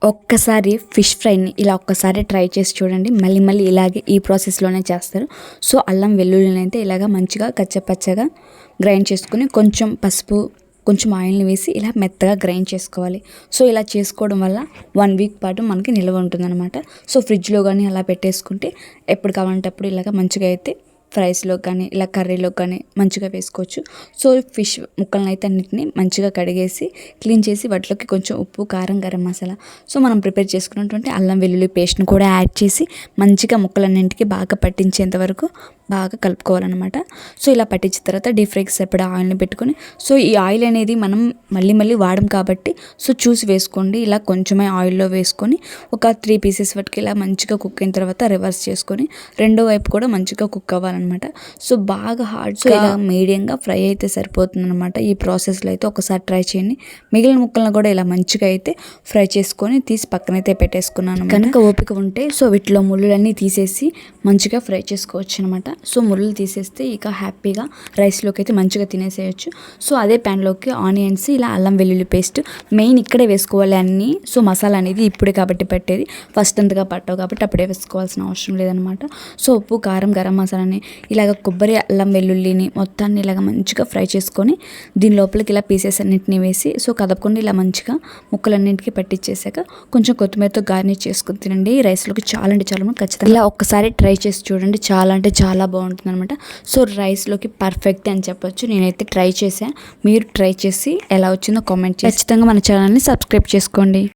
ఒక్కసారి ఫిష్ ఫ్రైని ఇలా ఒక్కసారి ట్రై చేసి చూడండి. మళ్ళీ మళ్ళీ ఇలాగే ఈ ప్రాసెస్లోనే చేస్తారు. సో అల్లం వెల్లుల్లిని అయితే ఇలాగ మంచిగా కచ్చపచ్చగా గ్రైండ్ చేసుకుని కొంచెం పసుపు కొంచెం ఆయిల్ని వేసి ఇలా మెత్తగా గ్రైండ్ చేసుకోవాలి. సో ఇలా చేసుకోవడం వల్ల 1 వీక్ పాటు మనకి నిల్వ ఉంటుందన్నమాట. సో ఫ్రిడ్జ్లో కానీ అలా పెట్టేసుకుంటే ఎప్పుడు కావాలంటే అప్పుడు ఇలాగ మంచిగా అయితే ఫ్రైస్లో కానీ ఇలా కర్రీలో కానీ మంచిగా వేసుకోవచ్చు. సో ఫిష్ ముక్కలను అయితే అన్నిటిని మంచిగా కడిగేసి క్లీన్ చేసి వాటిలోకి కొంచెం ఉప్పు, కారం, గరం మసాలా, సో మనం ప్రిపేర్ చేసుకున్నటువంటి అల్లం వెల్లుల్లి పేస్ట్ని కూడా యాడ్ చేసి మంచిగా ముక్కలన్నింటికి బాగా పట్టించేంత వరకు బాగా కలుపుకోవాలన్నమాట. సో ఇలా పట్టించిన తర్వాత డీప్ ఫ్రైకి సరిపడా ఆయిల్ని పెట్టుకొని, సో ఈ ఆయిల్ అనేది మనం మళ్ళీ మళ్ళీ వాడం కాబట్టి సో చూసి వేసుకోండి. ఇలా కొంచెమే ఆయిల్లో వేసుకొని ఒక 3 పీసెస్ వరకు ఇలా మంచిగా కుక్ అయిన తర్వాత రివర్స్ చేసుకొని రెండో వైపు కూడా మంచిగా కుక్ అవ్వాలన్నమాట. సో బాగా హార్డ్గా ఇలా మీడియంగా ఫ్రై అయితే సరిపోతుంది అనమాట. ఈ ప్రాసెస్లో అయితే ఒకసారి ట్రై చేయండి. మిగిలిన ముక్కలను కూడా ఇలా మంచిగా అయితే ఫ్రై చేసుకొని తీసి పక్కనైతే పెట్టేసుకున్నాను. కనుక ఓపిక ఉంటే సో వీటిలో ముళ్ళులన్నీ తీసేసి మంచిగా ఫ్రై చేసుకోవచ్చు అనమాట. సో ముళ్ళు తీసేస్తే ఇక హ్యాపీగా రైస్లోకి అయితే మంచిగా తినేసేయచ్చు. సో అదే ప్యాన్లోకి ఆనియన్స్, ఇలా అల్లం వెల్లుల్లి పేస్ట్ మెయిన్ ఇక్కడే వేసుకోవాలి అన్నీ. సో మసాలా అనేది ఇప్పుడే కాబట్టి పెట్టేది, ఫస్ట్ అంతగా పట్టవు కాబట్టి అప్పుడే వేసుకోవాల్సిన అవసరం లేదనమాట. సో ఉప్పు, కారం, గరం మసాలాని ఇలాగ కొబ్బరి, అల్లం వెల్లుల్లిని మొత్తాన్ని ఇలాగ మంచిగా ఫ్రై చేసుకొని దీని లోపలికి ఇలా పీసెస్ అన్నింటినీ వేసి సో కదపకుండా ఇలా మంచిగా ముక్కలన్నింటికి పట్టించేసాక కొంచెం కొత్తిమీరతో గార్నిష్ చేసుకుని తినండి. రైస్లోకి చాలా అంటే చాలా ఖచ్చితంగా ఇలా ఒక్కసారి ట్రై చేసి చూడండి. చాలా అంటే చాలా బాగుంటుంది అనమాట. సో రైస్లోకి పర్ఫెక్ట్ అని చెప్పొచ్చు. నేనైతే ట్రై చేశాను. మీరు ట్రై చేసి ఎలా వచ్చిందో కామెంట్ చేసి ఖచ్చితంగా మన ఛానల్ని సబ్స్క్రైబ్ చేసుకోండి.